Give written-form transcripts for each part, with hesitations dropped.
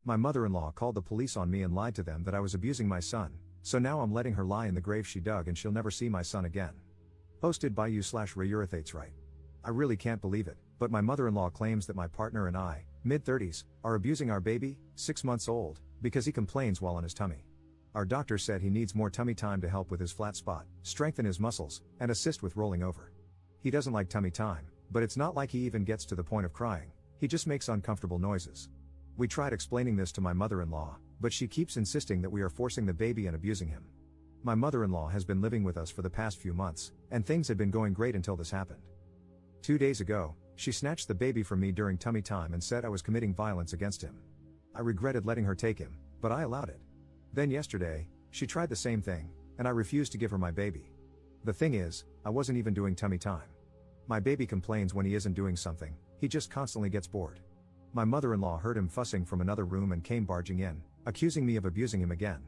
My mother-in-law called the police on me and lied to them that I was abusing my son, so now I'm letting her lie in the grave she dug and she'll never see my son again. Posted by you/Rayurathates right. I really can't believe it, but my mother-in-law claims that my partner and I, mid-30s, are abusing our baby, 6 months old, because he complains while on his tummy. Our doctor said he needs more tummy time to help with his flat spot, strengthen his muscles, and assist with rolling over. He doesn't like tummy time, but it's not like he even gets to the point of crying, he just makes uncomfortable noises. We tried explaining this to my mother-in-law, but she keeps insisting that we are forcing the baby and abusing him. My mother-in-law has been living with us for the past few months, and things had been going great until this happened. 2 days ago, she snatched the baby from me during tummy time and said I was committing violence against him. I regretted letting her take him, but I allowed it. Then yesterday, she tried the same thing, and I refused to give her my baby. The thing is, I wasn't even doing tummy time. My baby complains when he isn't doing something, he just constantly gets bored. My mother-in-law heard him fussing from another room and came barging in, accusing me of abusing him again.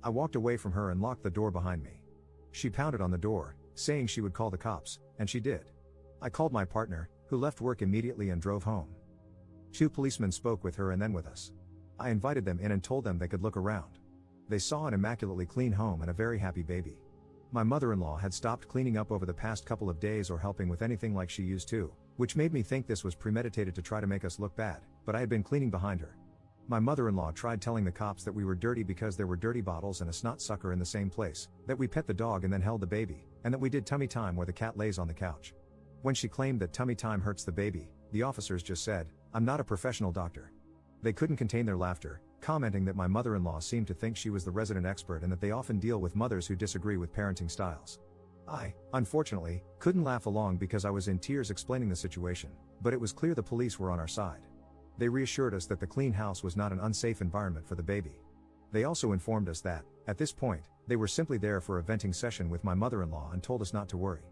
I walked away from her and locked the door behind me. She pounded on the door, saying she would call the cops, and she did. I called my partner, who left work immediately and drove home. 2 policemen spoke with her and then with us. I invited them in and told them they could look around. They saw an immaculately clean home and a very happy baby. My mother-in-law had stopped cleaning up over the past couple of days or helping with anything like she used to, which made me think this was premeditated to try to make us look bad, but I had been cleaning behind her. My mother-in-law tried telling the cops that we were dirty because there were dirty bottles and a snot sucker in the same place, that we pet the dog and then held the baby, and that we did tummy time where the cat lays on the couch. When she claimed that tummy time hurts the baby, the officers just said, "I'm not a professional doctor." They couldn't contain their laughter, commenting that my mother-in-law seemed to think she was the resident expert and that they often deal with mothers who disagree with parenting styles. I, unfortunately, couldn't laugh along because I was in tears explaining the situation, but it was clear the police were on our side. They reassured us that the clean house was not an unsafe environment for the baby. They also informed us that, at this point, they were simply there for a venting session with my mother-in-law and told us not to worry.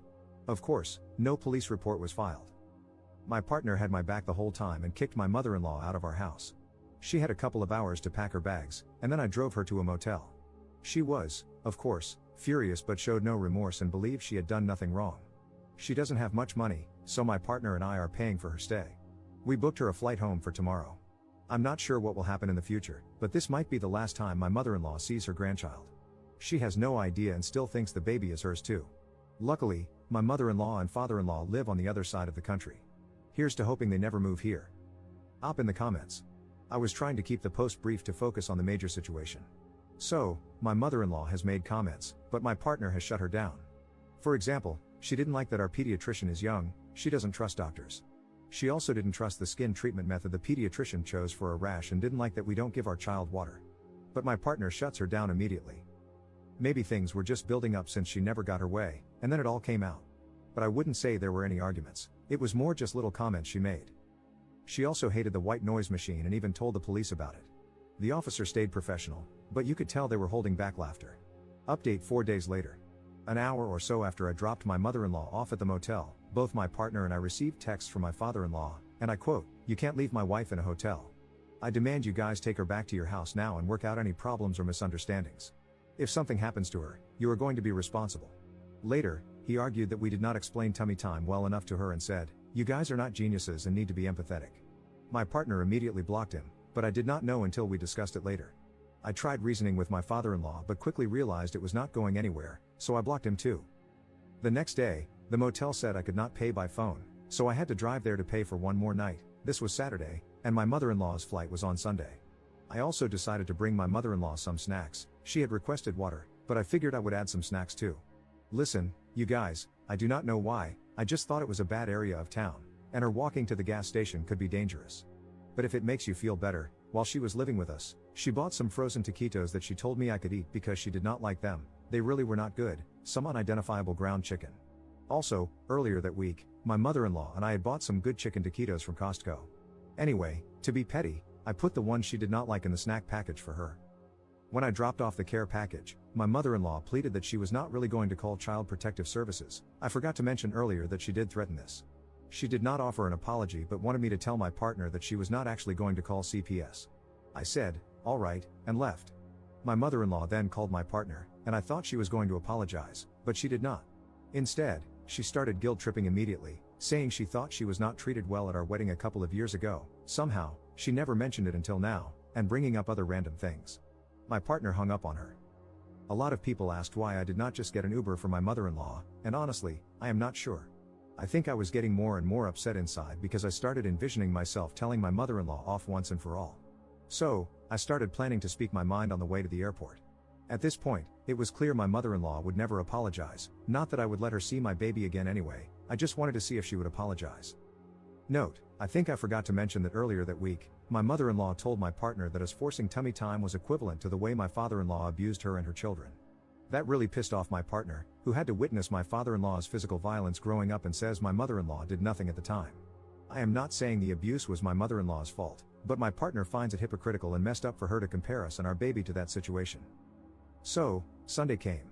Of course, no police report was filed. My partner had my back the whole time and kicked my mother-in-law out of our house. She had a couple of hours to pack her bags, and then I drove her to a motel. She was, of course, furious but showed no remorse and believed she had done nothing wrong. She doesn't have much money, so my partner and I are paying for her stay. We booked her a flight home for tomorrow. I'm not sure what will happen in the future, but this might be the last time my mother-in-law sees her grandchild. She has no idea and still thinks the baby is hers too. Luckily, my mother-in-law and father-in-law live on the other side of the country. Here's to hoping they never move here. Op in the comments. I was trying to keep the post brief to focus on the major situation. So, my mother-in-law has made comments, but my partner has shut her down. For example, she didn't like that our pediatrician is young, she doesn't trust doctors. She also didn't trust the skin treatment method the pediatrician chose for a rash and didn't like that we don't give our child water. But my partner shuts her down immediately. Maybe things were just building up since she never got her way, and then it all came out. But I wouldn't say there were any arguments, it was more just little comments she made. She also hated the white noise machine and even told the police about it. The officer stayed professional, but you could tell they were holding back laughter. Update 4 days later. An hour or so after I dropped my mother-in-law off at the motel, both my partner and I received texts from my father-in-law, and I quote, "You can't leave my wife in a hotel. I demand you guys take her back to your house now and work out any problems or misunderstandings. If something happens to her, you are going to be responsible." Later, he argued that we did not explain tummy time well enough to her and said, "You guys are not geniuses and need to be empathetic." My partner immediately blocked him, but I did not know until we discussed it later. I tried reasoning with my father-in-law but quickly realized it was not going anywhere, so I blocked him too. The next day, the motel said I could not pay by phone, so I had to drive there to pay for one more night. This was Saturday, and my mother-in-law's flight was on Sunday. I also decided to bring my mother-in-law some snacks. She had requested water, but I figured I would add some snacks too. Listen, you guys, I do not know why, I just thought it was a bad area of town, and her walking to the gas station could be dangerous. But if it makes you feel better, while she was living with us, she bought some frozen taquitos that she told me I could eat because she did not like them. They really were not good, some unidentifiable ground chicken. Also, earlier that week, my mother-in-law and I had bought some good chicken taquitos from Costco. Anyway, to be petty, I put the one she did not like in the snack package for her. When I dropped off the care package, my mother-in-law pleaded that she was not really going to call Child Protective Services. I forgot to mention earlier that she did threaten this. She did not offer an apology but wanted me to tell my partner that she was not actually going to call CPS. I said, "All right," and left. My mother-in-law then called my partner, and I thought she was going to apologize, but she did not. Instead, she started guilt-tripping immediately, saying she thought she was not treated well at our wedding a couple of years ago. Somehow, she never mentioned it until now, and bringing up other random things. My partner hung up on her. A lot of people asked why I did not just get an Uber for my mother-in-law, and honestly, I am not sure. I think I was getting more and more upset inside because I started envisioning myself telling my mother-in-law off once and for all. So, I started planning to speak my mind on the way to the airport. At this point, it was clear my mother-in-law would never apologize, not that I would let her see my baby again anyway, I just wanted to see if she would apologize. Note, I think I forgot to mention that earlier that week, my mother-in-law told my partner that us forcing tummy time was equivalent to the way my father-in-law abused her and her children. That really pissed off my partner, who had to witness my father-in-law's physical violence growing up and says my mother-in-law did nothing at the time. I am not saying the abuse was my mother-in-law's fault, but my partner finds it hypocritical and messed up for her to compare us and our baby to that situation. So, Sunday came.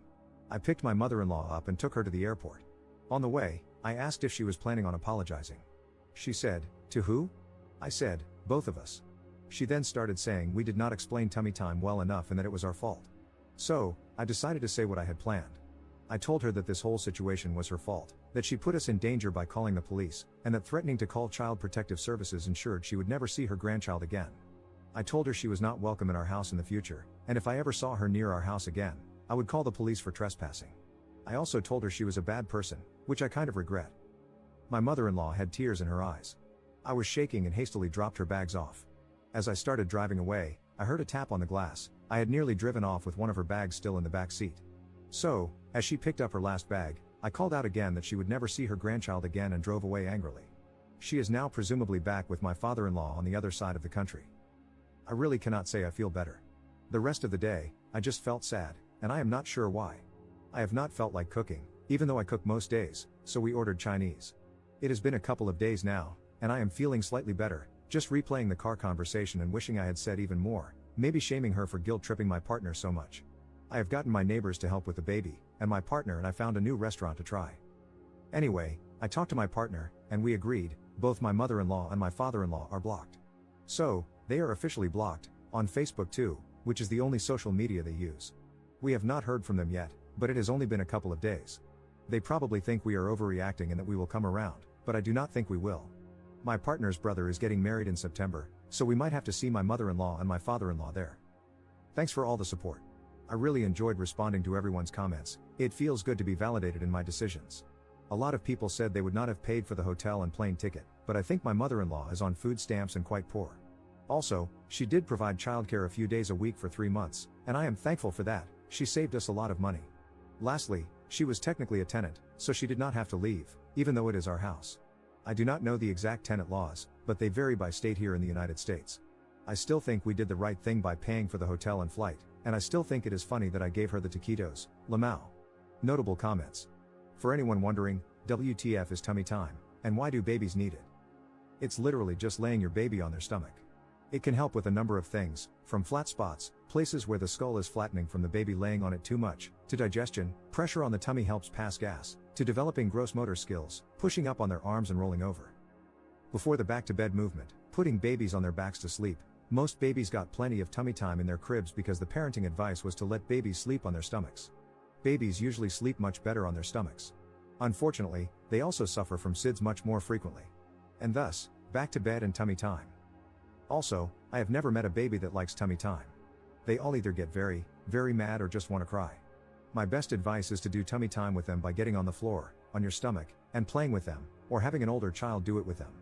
I picked my mother-in-law up and took her to the airport. On the way, I asked if she was planning on apologizing. She said, "To who?" I said, "Both of us." She then started saying we did not explain tummy time well enough and that it was our fault. So, I decided to say what I had planned. I told her that this whole situation was her fault, that she put us in danger by calling the police, and that threatening to call Child Protective Services ensured she would never see her grandchild again. I told her she was not welcome in our house in the future, and if I ever saw her near our house again, I would call the police for trespassing. I also told her she was a bad person, which I kind of regret. My mother-in-law had tears in her eyes. I was shaking and hastily dropped her bags off. As I started driving away, I heard a tap on the glass. I had nearly driven off with one of her bags still in the back seat. So, as she picked up her last bag, I called out again that she would never see her grandchild again and drove away angrily. She is now presumably back with my father-in-law on the other side of the country. I really cannot say I feel better. The rest of the day, I just felt sad, and I am not sure why. I have not felt like cooking, even though I cook most days, so we ordered Chinese. It has been a couple of days now, and I am feeling slightly better, just replaying the car conversation and wishing I had said even more, maybe shaming her for guilt-tripping my partner so much. I have gotten my neighbors to help with the baby, and my partner and I found a new restaurant to try. Anyway, I talked to my partner, and we agreed, both my mother-in-law and my father-in-law are blocked. So, they are officially blocked, on Facebook too, which is the only social media they use. We have not heard from them yet, but it has only been a couple of days. They probably think we are overreacting and that we will come around, but I do not think we will. My partner's brother is getting married in September, so we might have to see my mother-in-law and my father-in-law there. Thanks for all the support. I really enjoyed responding to everyone's comments. It feels good to be validated in my decisions. A lot of people said they would not have paid for the hotel and plane ticket, but I think my mother-in-law is on food stamps and quite poor. Also, she did provide childcare a few days a week for 3 months, and I am thankful for that. She saved us a lot of money. Lastly, she was technically a tenant, so she did not have to leave, even though it is our house. I do not know the exact tenant laws, but they vary by state here in the United States. I still think we did the right thing by paying for the hotel and flight, and I still think it is funny that I gave her the taquitos, lamau. Notable comments. For anyone wondering, WTF is tummy time, and why do babies need it? It's literally just laying your baby on their stomach. It can help with a number of things, from flat spots, places where the skull is flattening from the baby laying on it too much, to digestion, pressure on the tummy helps pass gas, to developing gross motor skills, pushing up on their arms and rolling over. Before the back-to-bed movement, putting babies on their backs to sleep, most babies got plenty of tummy time in their cribs because the parenting advice was to let babies sleep on their stomachs. Babies usually sleep much better on their stomachs. Unfortunately, they also suffer from SIDS much more frequently. And thus, back to bed and tummy time. Also, I have never met a baby that likes tummy time. They all either get very, very mad or just want to cry. My best advice is to do tummy time with them by getting on the floor, on your stomach, and playing with them, or having an older child do it with them.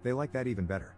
They like that even better.